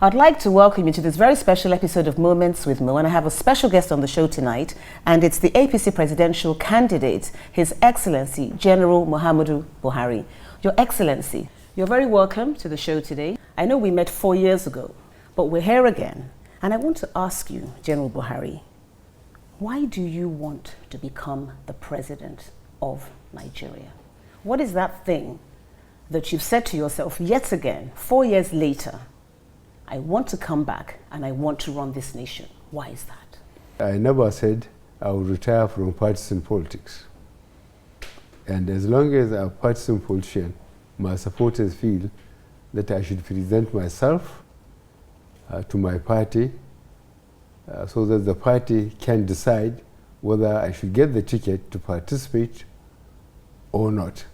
I'd like to welcome you to this very special episode of Moments with Mo, and I have a special guest on the show tonight, and it's the APC presidential candidate, His Excellency General Mohammadu Buhari. Your Excellency, you're very welcome to the show today. I know we met 4 years ago, but we're here again, and I want to ask you, General Buhari, why do you want to become the president of Nigeria? What is that thing that you've said to yourself yet again, 4 years later, I want to come back and I want to run this nation? Why is that? I never said I would retire from partisan politics. And as long as I'm a partisan politician, my supporters feel that I should present myself to my party so that the party can decide whether I should get the ticket to participate or not.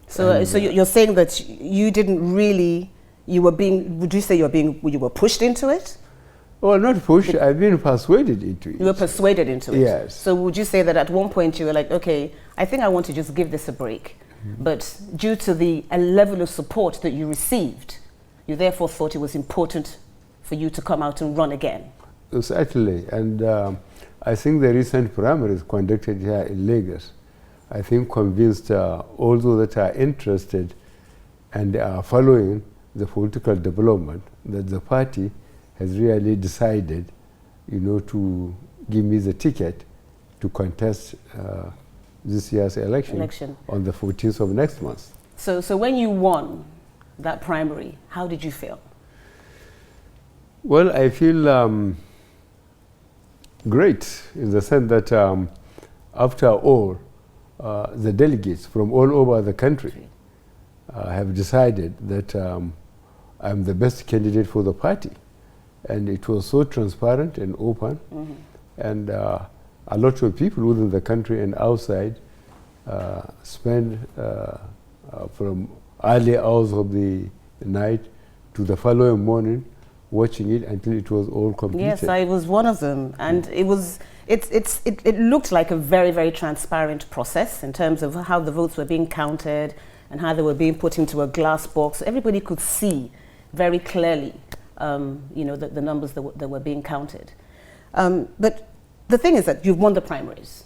So, so you're saying that you didn't really, you were being, would you say you were pushed into it? Well, not pushed, I've been persuaded into it. You were persuaded into it? Yes. So would you say that at one point you were like, okay, I think I want to just give this a break. Mm-hmm. But due to the level of support that you received, you therefore thought it was important for you to come out and run again? Certainly, and I think the recent primaries conducted here in Lagos, I think convinced all those that are interested and are following the political development that the party has really decided, you know, to give me the ticket to contest this year's election on the 14th of next month. So when you won that primary, how did you feel? Well, I feel great in the sense that after all, the delegates from all over the country have decided that I'm the best candidate for the party. And it was so transparent and open. Mm-hmm. And a lot of people within the country and outside spent from early hours of the night to the following morning watching it until it was all completed. Yes, I was one of them, and it looked like a very, very transparent process in terms of how the votes were being counted and how they were being put into a glass box. Everybody could see very clearly, you know, the numbers that were being counted. But the thing is that you've won the primaries.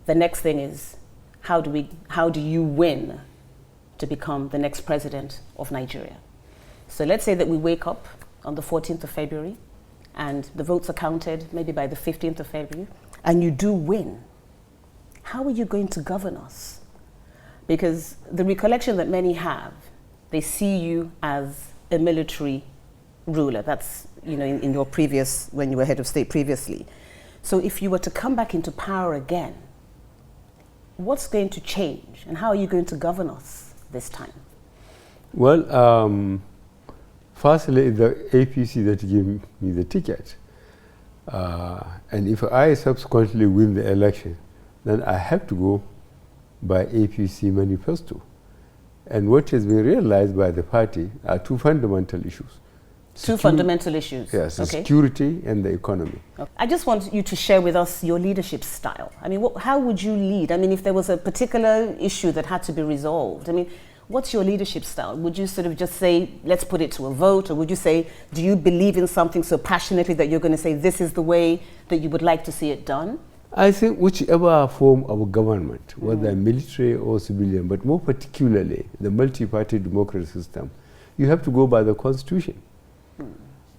The next thing is, how do you win to become the next president of Nigeria? So let's say that we wake up on the 14th of February, and the votes are counted maybe by the 15th of February, and you do win. How are you going to govern us? Because the recollection that many have, they see you as a military ruler. That's, you know, in your previous, when you were head of state previously. So if you were to come back into power again, what's going to change, and how are you going to govern us this time? Well, firstly, the APC that gave me the ticket. And if I subsequently win the election, then I have to go by APC manifesto. And what has been realized by the party are two fundamental issues. Two fundamental issues? Yes, okay. Security and the economy. Okay. I just want you to share with us your leadership style. I mean, how would you lead? I mean, if there was a particular issue that had to be resolved, I mean, what's your leadership style? Would you sort of just say, let's put it to a vote? Or would you say, do you believe in something so passionately that you're going to say this is the way that you would like to see it done? I think whichever form of government, whether military or civilian, but more particularly the multi-party democracy system, you have to go by the constitution.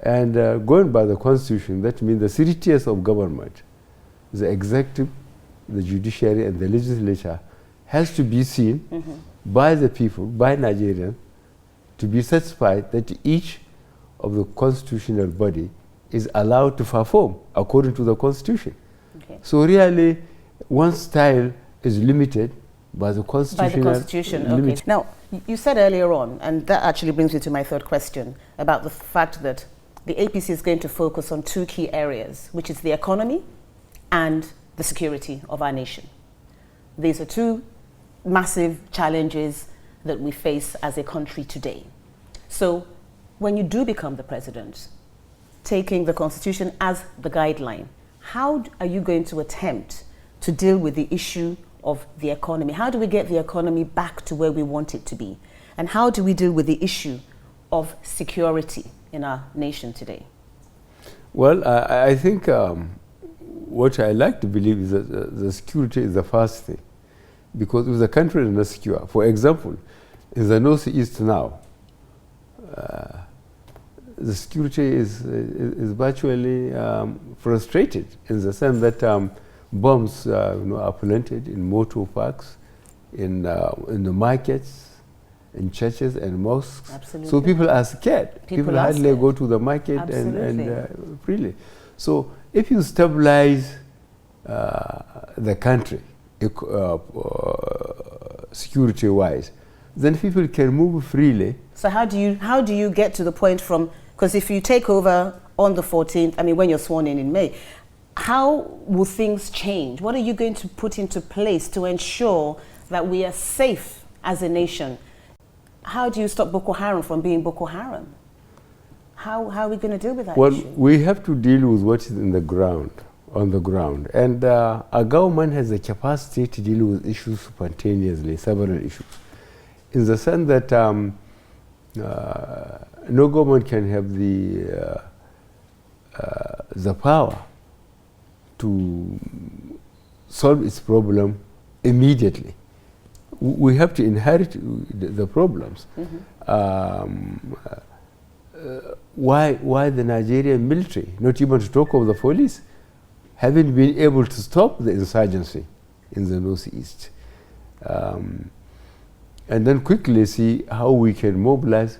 And going by the constitution, that means the three tiers of government, the executive, the judiciary, and the legislature, has to be seen by the people, by Nigerians, to be satisfied that each of the constitutional body is allowed to perform according to the constitution. Okay. So really, one style is limited by the constitution. By the constitution, okay. Now, you said earlier on, and that actually brings me to my third question, about the fact that the APC is going to focus on two key areas, which is the economy and the security of our nation. These are two massive challenges that we face as a country today. So when you do become the president, taking the constitution as the guideline, how are you going to attempt to deal with the issue of the economy? How do we get the economy back to where we want it to be? And how do we deal with the issue of security in our nation today? Well, I think what I like to believe is that the security is the first thing. Because if the country is not secure, for example, in the northeast now, the security is virtually frustrated in the sense that bombs are planted in motor parks, in the markets, in churches and mosques. Absolutely. So people are scared. People hardly go to the market and freely. So if you stabilize the country security-wise, then people can move freely. So how do you get to the point from, because if you take over on the 14th, I mean when you're sworn in May, how will things change? What are you going to put into place to ensure that we are safe as a nation? How do you stop Boko Haram from being Boko Haram? How are we going to deal with that issue? Well, we have to deal with what is in the ground, on the ground. And our government has the capacity to deal with issues spontaneously, several issues. In the sense that no government can have the power to solve its problem immediately. We have to inherit the problems. Why the Nigerian military, not even to talk of the police, haven't been able to stop the insurgency in the northeast? And then quickly see how we can mobilize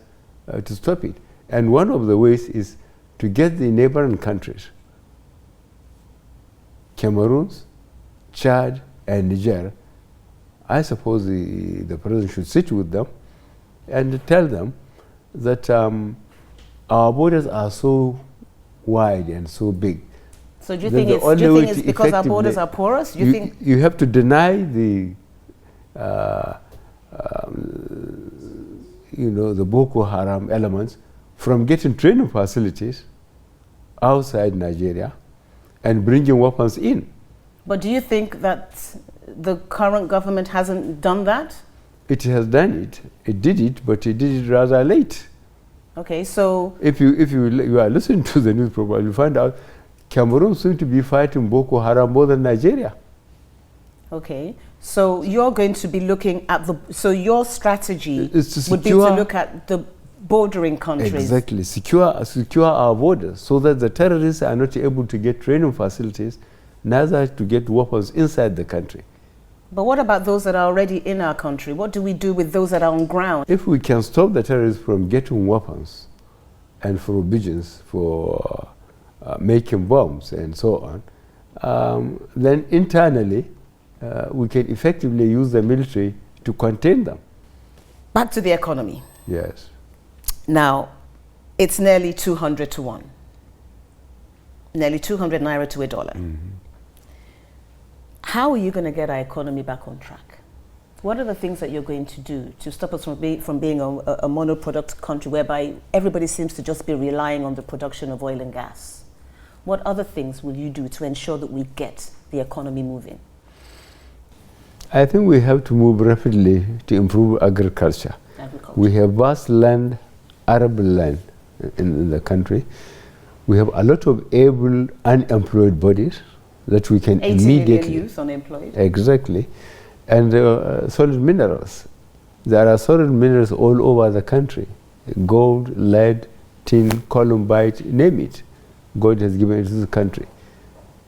to stop it. And one of the ways is to get the neighboring countries, Cameroon, Chad, and Niger. I suppose the president should sit with them and tell them that our borders are so wide and so big. So do you think it's because our borders are porous? You have to deny the the Boko Haram elements from getting training facilities outside Nigeria and bringing weapons in. But do you think that the current government hasn't done that? It has done it. It did it, but it did it rather late. Okay, so if you are listening to the news program, you find out Cameroon seems to be fighting Boko Haram more than Nigeria. Okay, so you're going to be looking at so your strategy would be to look at the bordering countries. Exactly, secure our borders so that the terrorists are not able to get training facilities, neither to get weapons inside the country. But what about those that are already in our country? What do we do with those that are on ground? If we can stop the terrorists from getting weapons and provisions for making bombs and so on, then internally we can effectively use the military to contain them. Back to the economy. Yes. Now, it's nearly 200 to 1. Nearly 200 naira to $1. Mm-hmm. How are you going to get our economy back on track? What are the things that you're going to do to stop us from being a monoproduct country whereby everybody seems to just be relying on the production of oil and gas? What other things will you do to ensure that we get the economy moving? I think we have to move rapidly to improve agriculture. We have vast land, arable land in the country. We have a lot of able unemployed bodies that we can 80 immediately... 80 million youth unemployed. Exactly. And solid minerals. There are solid minerals all over the country. Gold, lead, tin, columbite, name it. God has given it to the country.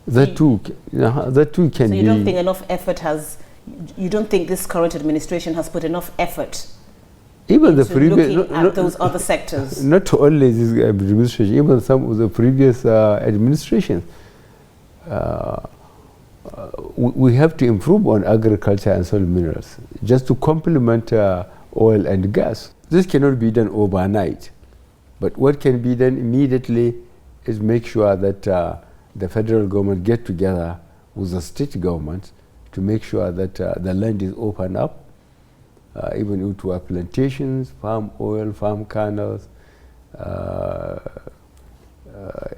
That too can be... So you don't think enough effort has... You don't think this current administration has put enough effort even the previous, looking at those other sectors? Not only this administration, even some of the previous administrations. We have to improve on agriculture and soil minerals just to complement oil and gas. This cannot be done overnight, but what can be done immediately is make sure that the federal government get together with the state government to make sure that the land is opened up, even into our plantations, palm oil, palm kernels,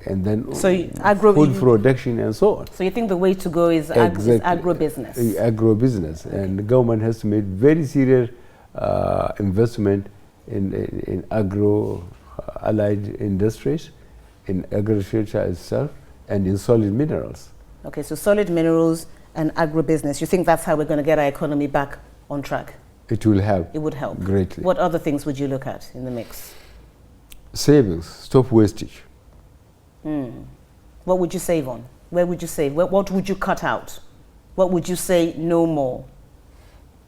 and then food production and so on. So you think the way to go is, exactly. Is agribusiness? Agribusiness, okay. And the government has to make very serious investment in agro allied industries, in agriculture itself, and in solid minerals. Okay, so solid minerals and agribusiness. You think that's how we're going to get our economy back on track? It will help. It would help greatly. What other things would you look at in the mix? Savings, stop wastage. What would you save on? Where would you save? What would you cut out? What would you say no more?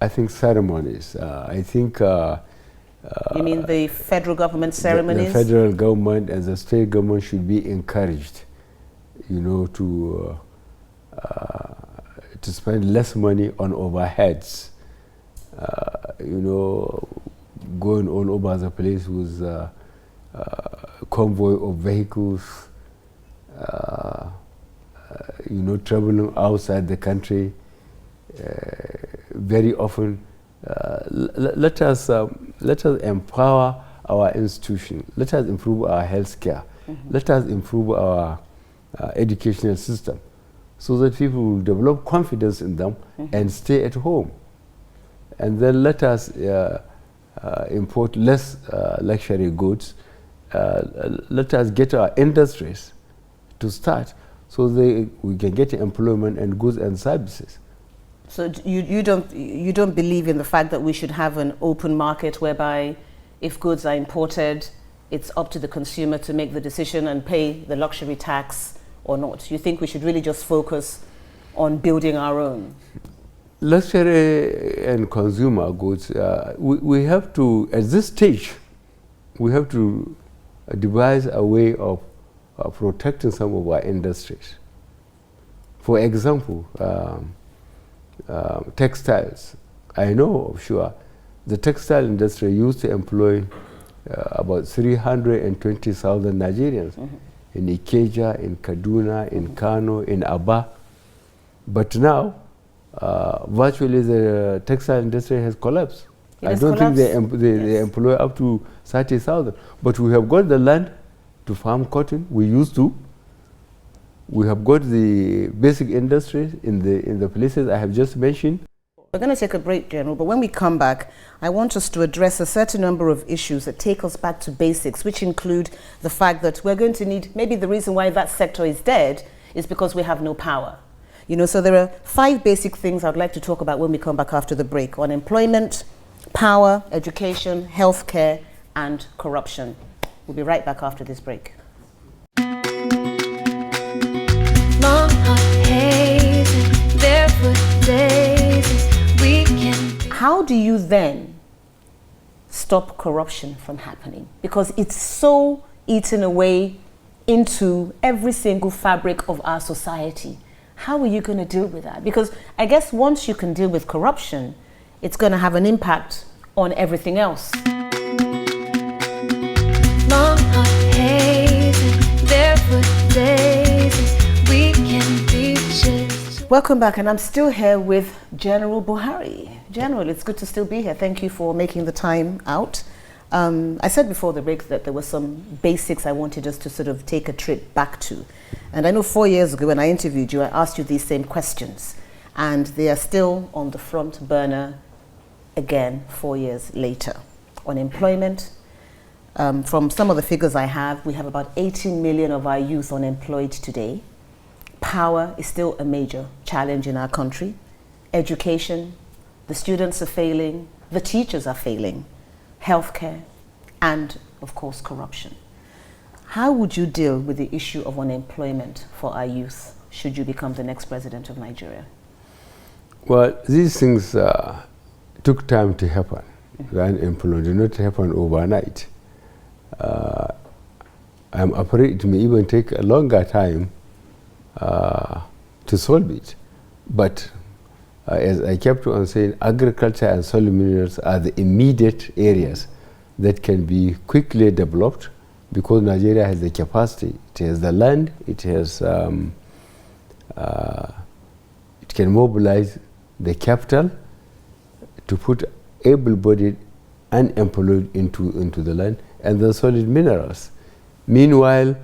I think ceremonies. I think you mean the federal government ceremonies? The federal government and the state government should be encouraged, you know, to spend less money on overheads. You know, going all over the place with convoy of vehicles, you know, traveling outside the country. Very often, let us empower our institution. Let us improve our health care. Let us improve our educational system, so that people will develop confidence in them and stay at home. And then let us import less luxury goods. Let us get our industries to start, so we can get employment and goods and services. So you don't believe in the fact that we should have an open market whereby if goods are imported, it's up to the consumer to make the decision and pay the luxury tax or not? You think we should really just focus on building our own? Luxury and consumer goods, we have to, at this stage, we have to devise a way of protecting some of our industries. For example, textiles. I know, sure, the textile industry used to employ about 320,000 Nigerians in Ikeja, in Kaduna, in Kano, in Aba. But now, virtually the textile industry has collapsed. I don't think they employ up to 30,000. But we have got the land to farm cotton. We used to. We have got the basic industries in the places I have just mentioned. We're going to take a break, General, but when we come back, I want us to address a certain number of issues that take us back to basics, which include the fact that we're going to need, maybe the reason why that sector is dead is because we have no power. You know, so there are 5 basic things I'd like to talk about when we come back after the break: on employment, power, education, healthcare, and corruption. We'll be right back after this break. Long hot hazes, barefoot daisies, we can. How do you then stop corruption from happening? Because it's so eaten away into every single fabric of our society. How are you going to deal with that? Because I guess once you can deal with corruption, it's going to have an impact on everything else. Long hot hazes, barefoot daisies, we can be just. Welcome back, and I'm still here with General Buhari. General, it's good to still be here. Thank you for making the time out. I said before the break that there were some basics I wanted us to sort of take a trip back to. And I know 4 years ago when I interviewed you, I asked you these same questions. And they are still on the front burner again 4 years later. Unemployment. From some of the figures I have, we have about 18 million of our youth unemployed today. Power is still a major challenge in our country. Education, the students are failing, the teachers are failing. Healthcare, and of course corruption. How would you deal with the issue of unemployment for our youth should you become the next president of Nigeria? Well, these things took time to happen. The unemployment did not happen overnight. I'm afraid it may even take a longer time to solve it. But as I kept on saying, agriculture and soil minerals are the immediate areas that can be quickly developed, because Nigeria has the capacity. It has the land, it has, it can mobilize the capital to put able-bodied unemployed into the land, and the solid minerals. Meanwhile,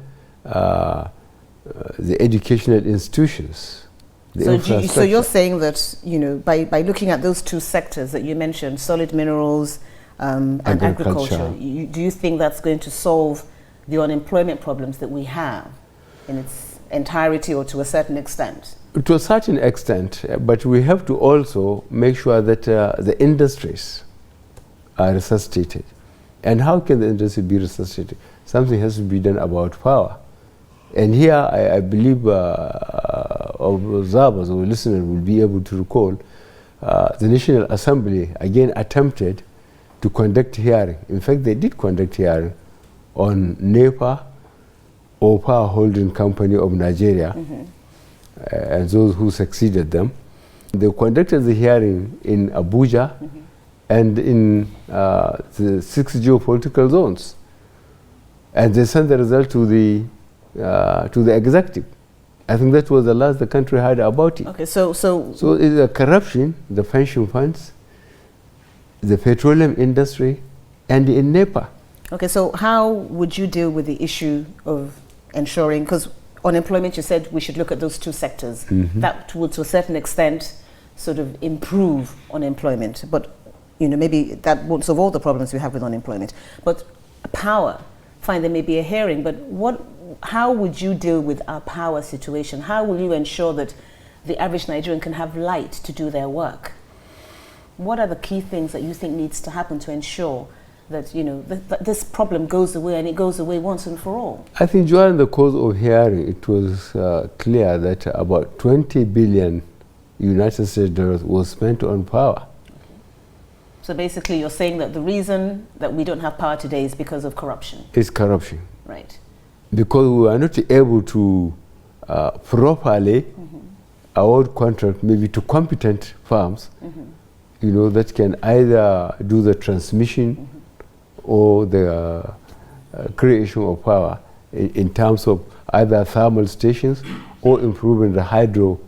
the educational institutions, so you're saying that, you know, by looking at those 2 sectors that you mentioned, solid minerals and agriculture. Do you think that's going to solve the unemployment problems that we have in its entirety or to a certain extent? To a certain extent, but we have to also make sure that the industries are resuscitated. And how can the industry be resuscitated? Something has to be done about power. And here I believe observers or listeners will be able to recall the National Assembly again attempted to conduct hearing. In fact, they did conduct hearing on NEPA or Power Holding Company of Nigeria, and those who succeeded them. They conducted the hearing in Abuja and in the 6 geopolitical zones. And they sent the result to the executive. I think that was the last the country heard about it. Okay, so it's a corruption, the pension funds, the petroleum industry, and in NEPA. Okay, so how would you deal with the issue of ensuring, because unemployment, you said we should look at those two sectors. That would, to a certain extent, sort of improve unemployment. But, you know, maybe that won't solve all the problems we have with unemployment. But power, fine, there may be a hearing, but how would you deal with our power situation? How will you ensure that the average Nigerian can have light to do their work? What are the key things that you think needs to happen to ensure that, you know, that this problem goes away, and it goes away once and for all? I think during the course of hearing, it was clear that about 20 billion United States dollars was spent on power. So basically you're saying that the reason that we don't have power today is because of corruption? It's corruption. Right. Because we are not able to properly award contract maybe to competent firms, you know, that can either do the transmission or the creation of power in terms of either thermal stations or improving the hydro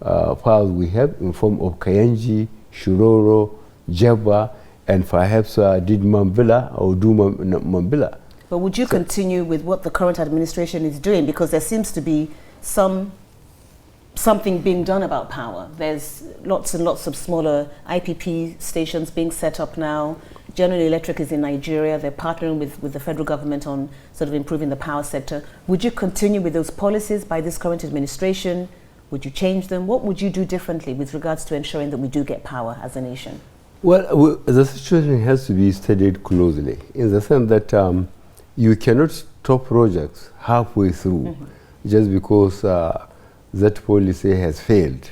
powers we have in form of Kayenji, Shiroro, Jebba, and perhaps did Mambila or do Mambila. But would you continue with what the current administration is doing? Because there seems to be something being done about power. There's lots and lots of smaller IPP stations being set up now. General Electric is in Nigeria. They're partnering with the federal government on sort of improving the power sector. Would you continue with those policies by this current administration? Would you change them? What would you do differently with regards to ensuring that we do get power as a nation? Well, the situation has to be studied closely in the sense that you cannot stop projects halfway through just because that policy has failed.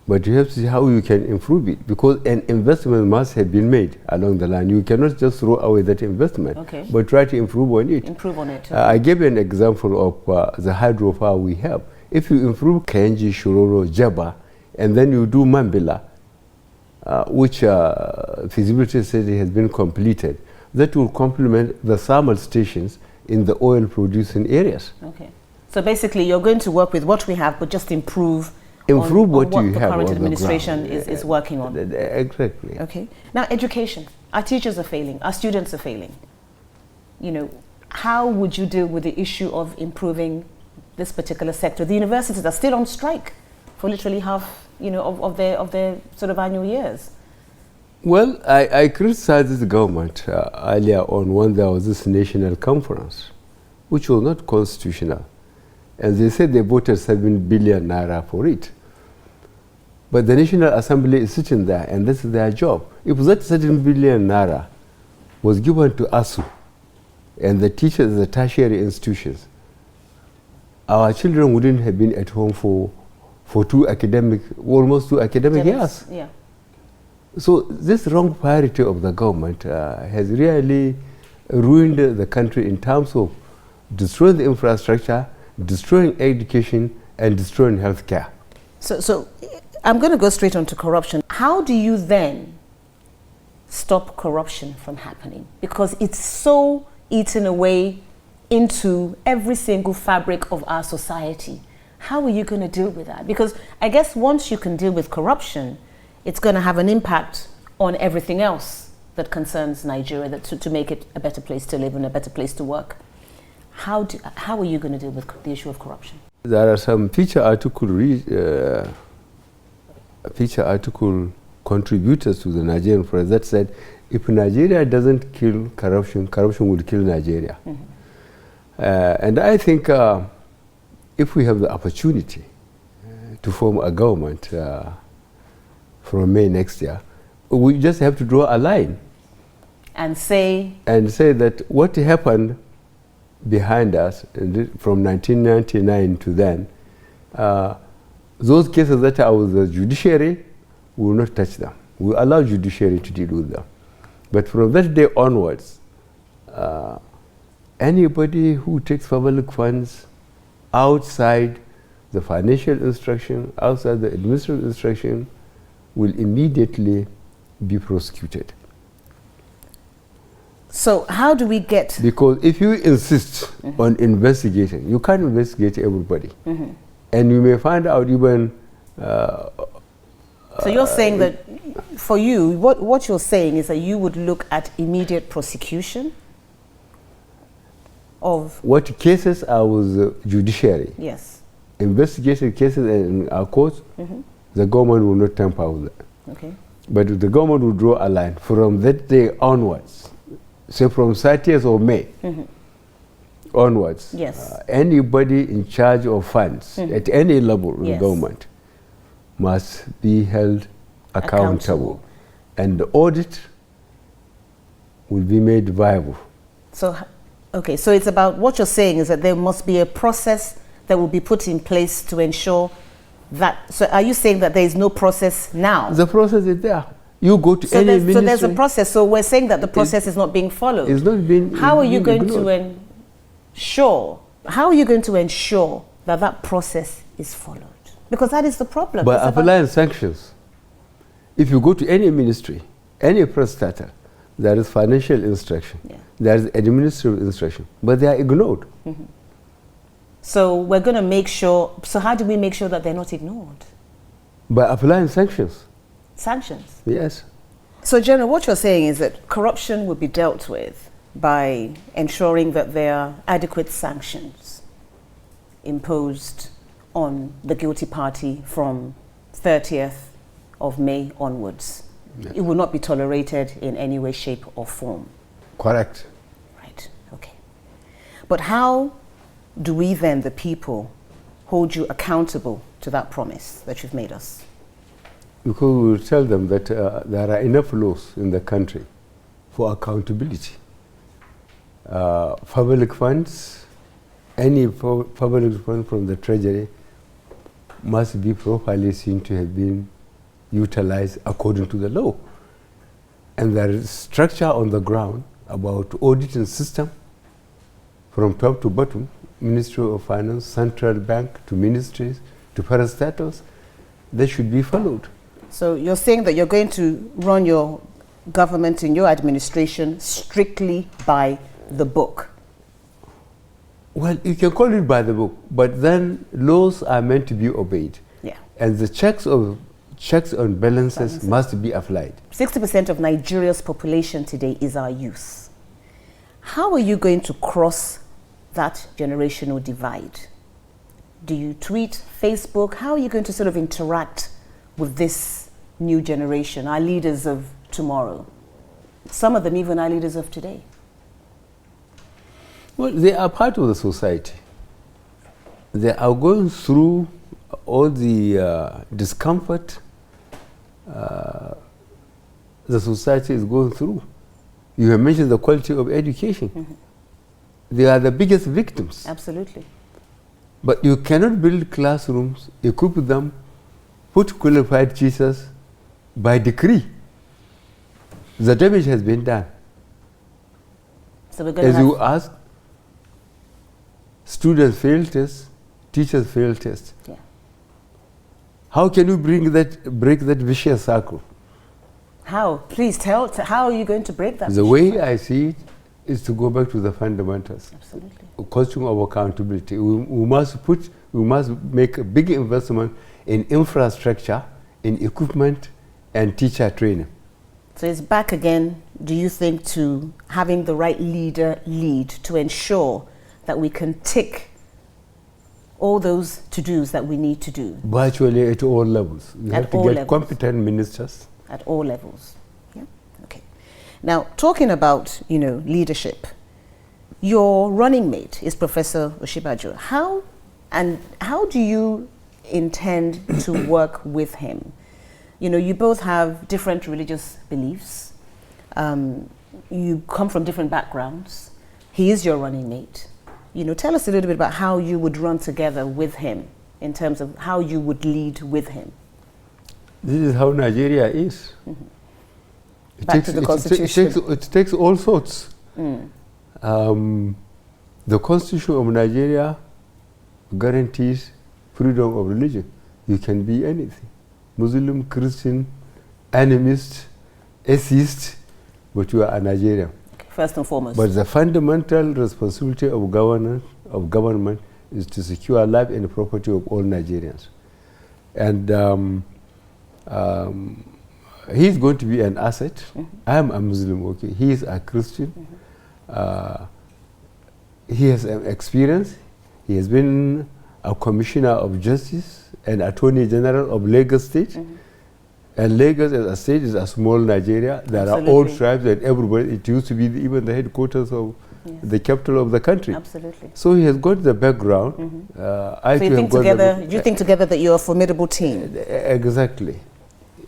But you have to see how you can improve it, because an investment must have been made along the line. You cannot just throw away that investment, but try to improve on it. Improve on it. I gave you an example of the hydropower we have. If you improve Kayenji, Shiroro, Jebba, and then you do Mambila, which feasibility study has been completed, that will complement the thermal stations in the oil producing areas. Okay. So basically you're going to work with what we have, but just improve what you the have current on administration the ground. is working on. Exactly. Okay. Now education. Our teachers are failing. Our students are failing. You know, how would you deal with the issue of improving this particular sector? The universities are still on strike for literally half, you know, of their sort of annual years. Well, I criticized the government earlier on when there was this national conference, which was not constitutional. And they said they voted 7 billion naira for it. But the National Assembly is sitting there, and this is their job. If that 7 billion naira was given to ASU and the teachers of the tertiary institutions, our children wouldn't have been at home for almost two academic years. Yeah. So this wrong priority of the government has really ruined the country in terms of destroying the infrastructure, destroying education, and destroying healthcare. So I'm going to go straight on to corruption. How do you then stop corruption from happening? Because it's so eaten away into every single fabric of our society. How are you going to deal with that? Because I guess once you can deal with corruption, it's going to have an impact on everything else that concerns Nigeria, to make it a better place to live and a better place to work. How are you going to deal with the issue of corruption? There are some feature article contributors to the Nigerian press that said, if Nigeria doesn't kill corruption, corruption will kill Nigeria. And I think if we have the opportunity to form a government from May next year, we just have to draw a line. And say that what happened behind us from 1999 to then, those cases that are with the judiciary, we will not touch them. We will allow judiciary to deal with them. But from that day onwards, anybody who takes public funds outside the financial instruction, outside the administrative instruction, will immediately be prosecuted. So how do we get... Because if you insist on investigating, you can't investigate everybody. And you may find out even... so you're saying that, for you, what you're saying is that you would look at immediate prosecution of... What cases are with the judiciary? Yes. Investigated cases in our courts, the government will not tamper with that. Okay. But the government will draw a line from that day onwards. So from 30th of May onwards, yes. Anybody in charge of funds at any level in government must be held accountable. And the audit will be made viable. So, okay, so it's about, what you're saying is that there must be a process that will be put in place to ensure that, so are you saying that there is no process now? The process is there. You go to any ministry. So there's a process. So we're saying that the process is not being followed. It's not being. How are you going ignored. to ensure? How are you going to ensure that that process is followed? Because that is the problem. By applying sanctions. If you go to any ministry, any prestataire, there is financial instruction, there is administrative instruction, but they are ignored. So we're going to make sure. So how do we make sure that they're not ignored? By applying sanctions. Sanctions? Yes. So, General, what you're saying is that corruption will be dealt with by ensuring that there are adequate sanctions imposed on the guilty party from 30th of May onwards. Yes. It will not be tolerated in any way, shape, or form. Correct. Right, okay. But how do we then, the people, hold you accountable to that promise that you've made us? Because we will tell them that there are enough laws in the country for accountability. Public funds, any public fund from the Treasury must be properly seen to have been utilized according to the law. And there is structure on the ground about auditing system from top to bottom, Ministry of Finance, Central Bank, to ministries, to parastatals. They should be followed. So you're saying that you're going to run your government and your administration strictly by the book? Well, you can call it by the book, but then laws are meant to be obeyed. Yeah. And the checks on balances must be applied. 60% of Nigeria's population today is our youth. How are you going to cross that generational divide? Do you tweet, Facebook? How are you going to sort of interact with this new generation, our leaders of tomorrow? Some of them even are leaders of today. Well, they are part of the society. They are going through all the discomfort the society is going through. You have mentioned the quality of education. They are the biggest victims. Absolutely. But you cannot build classrooms, equip them, put qualified teachers by decree. The damage has been done. So we're going As you ask, students fail tests, teachers fail tests. Yeah. How can you break that vicious circle? How? Please tell, how are you going to break that? The way I see it is to go back to the fundamentals. Absolutely. A question of accountability. We must make a big investment in infrastructure, in equipment, and teacher training. So it's back again, do you think, to having the right leader lead to ensure that we can tick all those to-dos that we need to do? Virtually at all levels. You have to get levels. competent ministers, at all levels. Yeah. Okay. Now, talking about, leadership, your running mate is Professor Osinbajo. How do you intend to work with him? You both have different religious beliefs. You come from different backgrounds. He is your running mate. Tell us a little bit about how you would run together with him in terms of how you would lead with him. This is how Nigeria is. Mm-hmm. Back to the Constitution. It takes all sorts. The Constitution of Nigeria guarantees freedom of religion. You can be anything. Muslim, Christian, animist, atheist, but you are a Nigerian. First and foremost. But the fundamental responsibility of government is to secure life and property of all Nigerians. And he's going to be an asset. Mm-hmm. I am a Muslim, okay. He is a Christian. Mm-hmm. He has experience. He has been a Commissioner of Justice and Attorney General of Lagos State. Mm-hmm. And Lagos as a state is a small Nigeria. There Absolutely. are all tribes and everybody. It used to be even the headquarters of the capital of the country. Absolutely. So he has got the background. Mm-hmm. So you think together that you're a formidable team? Exactly.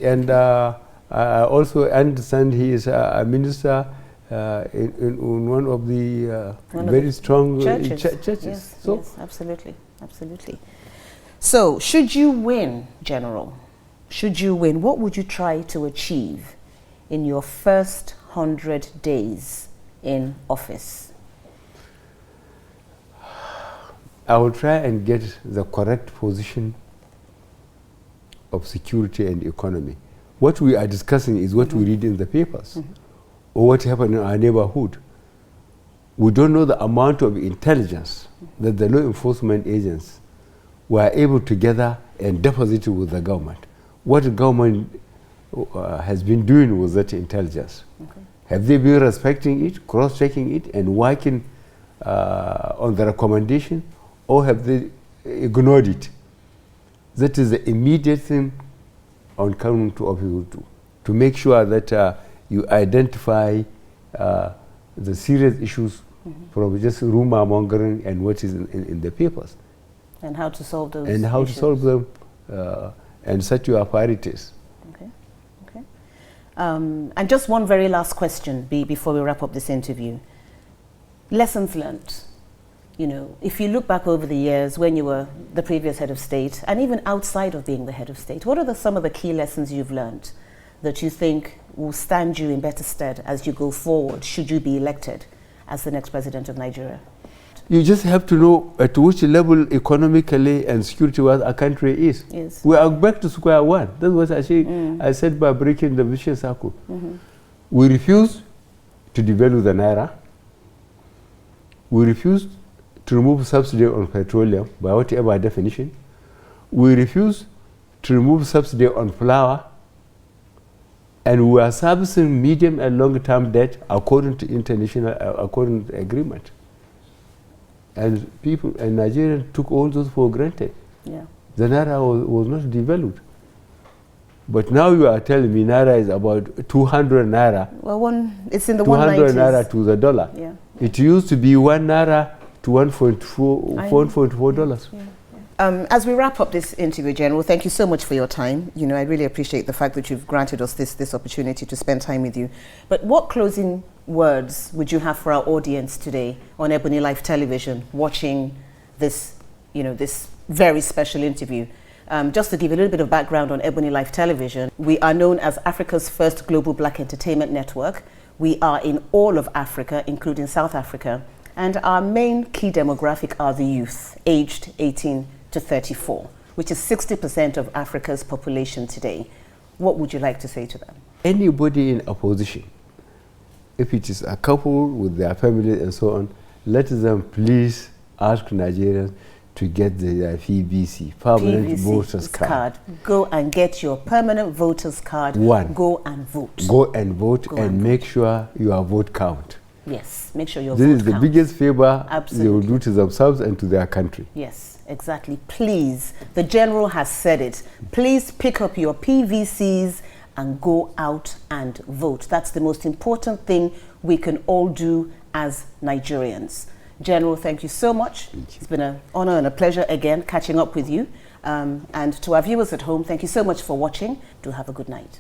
And I also understand he is a minister in one of the very strong churches. Yes, yes, absolutely, absolutely. So, should you win, General? Should you win, what would you try to achieve in your first 100 days in office? I will try and get the correct position of security and economy. What we are discussing is what we read in the papers or what happened in our neighborhood. We don't know the amount of intelligence that the law enforcement agents were able to gather and deposit with the government. What the government has been doing with that intelligence. Okay. Have they been respecting it, cross-checking it, and working on the recommendation, or have they ignored it? That is the immediate thing on coming to office to make sure that you identify the serious issues from just rumor mongering and what is in the papers. And how to solve those And how issues. to solve them and set your priorities. Okay, okay. And just one very last question before we wrap up this interview. Lessons learned. If you look back over the years when you were the previous head of state, and even outside of being the head of state, what are some of the key lessons you've learned that you think will stand you in better stead as you go forward, should you be elected as the next president of Nigeria? You just have to know at which level economically and security-wise a country is. Yes. We are back to square one. That's what I said by breaking the vicious circle. We refuse to devalue the naira. We refuse to remove subsidy on petroleum by whatever definition. We refuse to remove subsidy on flour. And we are servicing medium and long-term debt according to according to agreement. And people and Nigerians took all those for granted. Yeah. The naira was not devalued. But now you are telling me naira is about 200 naira. Well, it's in the 200 190s. naira to the dollar. Yeah. It used to be 1 naira to $1.4. Yeah. As we wrap up this interview, General, thank you so much for your time. I really appreciate the fact that you've granted us this opportunity to spend time with you. But what closing words would you have for our audience today on Ebony Life Television, watching this, this very special interview? Just to give a little bit of background on Ebony Life Television, we are known as Africa's first global black entertainment network. We are in all of Africa, including South Africa. And our main key demographic are the youth, aged 18 to 34, which is 60% of Africa's population today. What would you like to say to them? Anybody in opposition, if it is a couple with their family and so on, let them please ask Nigerians to get their PVC, permanent voters card. Go and get your permanent voters card. One. Go and vote. Go and vote and make sure your vote count. Yes, make sure your vote counts. This is the biggest favor they will do to themselves and to their country. Yes, exactly. Please, the General has said it. Please pick up your PVCs and go out and vote. That's the most important thing we can all do as Nigerians. General, thank you so much. It's been an honor and a pleasure again catching up with you. And to our viewers at home, thank you so much for watching. Do have a good night.